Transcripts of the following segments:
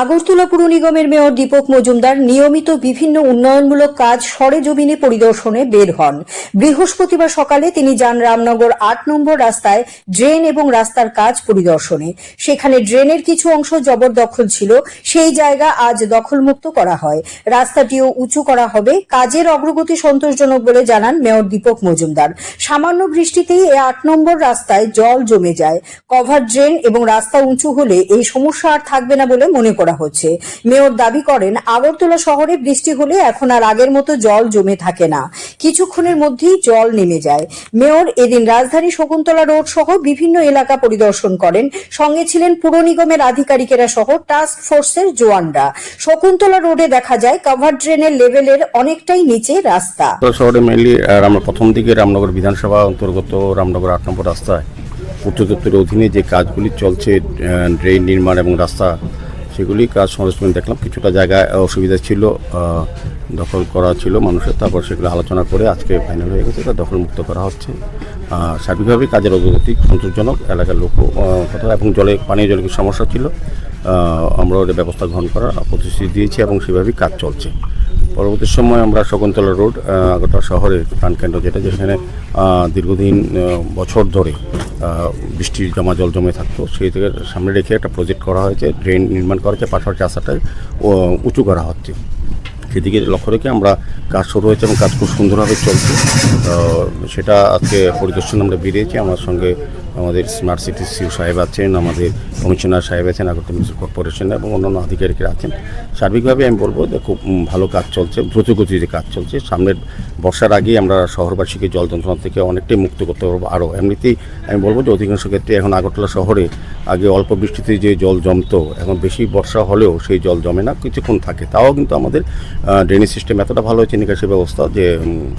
আগরতলা পুর নিগমের মেয়র দীপক মজুমদার নিয়মিত বিভিন্ন উন্নয়নমূলক কাজ সরেজমিনে পরিদর্শনে বের হন। বৃহস্পতিবার সকালে তিনি যান রামনগর ৮ নম্বর রাস্তায় ড্রেন এবং রাস্তার কাজ পরিদর্শনে। সেখানে ড্রেনের কিছু অংশ জবরদখল ছিল, সেই জায়গা আজ দখলমুক্ত করা হয়। রাস্তাটিও উঁচু করা হবে। কাজের অগ্রগতি সন্তোষজনক বলে জানান মেয়র দীপক মজুমদার। সামান্য বৃষ্টিতেই এই ৮ নম্বর রাস্তায় জল জমে যায়। কভার ড্রেন এবং রাস্তা উঁচু হলে এই সমস্যা আর থাকবে না বলে মনে করা হচ্ছে। মেয়র দাবি করেন, আগরতলা শহরে বৃষ্টি হলে এখন আর আগের মতো জল জমে থাকে না, কিছুক্ষণের মধ্যেই জল নেমে যায়। মেয়র এদিন রাজধানী শকুন্তলা রোড সহ বিভিন্ন এলাকা পরিদর্শন করেন। সঙ্গে ছিলেন পুর নিগমের আধিকারিকেরা সহ টাস্ক ফোর্সের জওয়ানরা। শকুন্তলা রোডে দেখা যায় কভার ড্রেনের লেভেলের অনেকটাই নিচে রাস্তা। শহরে মেনলি আমরা প্রথম দিকে রামনগর বিধানসভা অন্তর্গত রামনগর ৮ নম্বর রাস্তায় পূর্ত দপ্তরের অধীনে যে কাজগুলি চলছে, ড্রেন নির্মাণ এবং রাস্তা, সেগুলি কাজ সরেজমিনে দেখলাম। কিছুটা জায়গায় অসুবিধা ছিল, দখল করা ছিল মানুষের, তারপর সেগুলো আলোচনা করে আজকে ফাইনাল হয়ে গেছে, তা দখলমুক্ত করা হচ্ছে। সার্বিকভাবে কাজের অগ্রগতি সন্তোষজনক। এলাকার লোক কথা এবং পানীয় জলের সমস্যা ছিল, আমরা ওদের ব্যবস্থা গ্রহণ করার প্রতিশ্রুতি দিয়েছি এবং সেভাবেই কাজ চলছে। পরবর্তী সময় আমরা শকুন্তলা রোড আগরতলা শহরের প্রাণকেন্দ্র, যেখানে দীর্ঘদিন বছর ধরে বৃষ্টির জল জমে থাকতো, সেই থেকে সামনে রেখে একটা প্রজেক্ট করা হয়েছে, ড্রেন নির্মাণ করা হয়েছে, পাশাপাশি রাস্তাটায় উঁচু করা হচ্ছে। সেদিকে লক্ষ্য রেখে আমরা কাজ শুরু হয়েছে এবং কাজ খুব সুন্দরভাবে চলছে। সেটা আজকে পরিদর্শন আমরা বেরিয়েছি। আমার সঙ্গে আমাদের স্মার্ট সিটি সিও সাহেব আছেন, আমাদের কমিশনার সাহেব আছেন, আগরতলা মিউনিসিপাল কর্পোরেশন এবং অন্যান্য আধিকারিকরা আছেন। সার্বিকভাবে আমি বলবো যে খুব ভালো কাজ চলছে, দ্রুতগতিতে কাজ চলছে। সামনের বর্ষার আগেই আমরা শহরবাসীকে জল যন্ত্রণা থেকে অনেকটাই মুক্ত করতে পারবো। আরও এমনিতেই আমি বলবো যে অধিকাংশ ক্ষেত্রে এখন আগরতলা শহরে আগে অল্প বৃষ্টিতে যে জল জমতো, এখন বেশি বর্ষা হলেও সেই জল জমে না, কিছুক্ষণ থাকে। তাও কিন্তু আমাদের ড্রেনেজ সিস্টেম এতটা ভালো হয়েছে, নিকাশি ব্যবস্থা, যে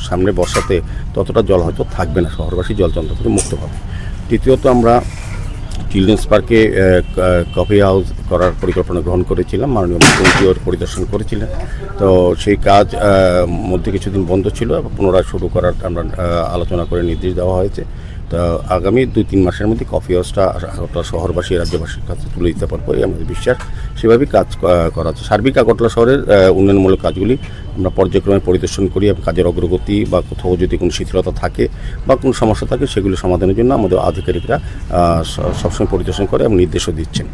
সামনে বর্ষাতে ততটা জল হয়তো থাকবে না, শহরবাসী জল যন্ত্র থেকে মুক্ত পাবে। দ্বিতীয়ত, আমরা চিলড্রেন্স পার্কে কফি হাউস করার পরিকল্পনা গ্রহণ করেছিলাম, মাননীয় মুখ্যমন্ত্রীও পরিদর্শন করেছিলেন। তো সেই কাজ মধ্যে কিছুদিন বন্ধ ছিল, পুনরায় শুরু করার আমরা আলোচনা করে নির্দেশ দেওয়া হয়েছে। তো আগামী 2-3 মাসের মধ্যে কফি হাউসটা আগরতলা শহরবাসী, রাজ্যবাসীর কাছে তুলে দিতে পারবো, এই আমাদের বিশ্বাস। সেভাবেই কাজ করা হচ্ছে। সার্বিক আগরতলা শহরের উন্নয়নমূলক কাজগুলি আমরা পর্যায়ক্রমে পরিদর্শন করি এবং কাজের অগ্রগতি বা কোথাও যদি কোনো শিথিলতা থাকে বা কোনো সমস্যা থাকে, সেগুলি সমাধানের জন্য আমাদের আধিকারিকরা সবসময় পরিদর্শন করে এবং নির্দেশও দিচ্ছেন।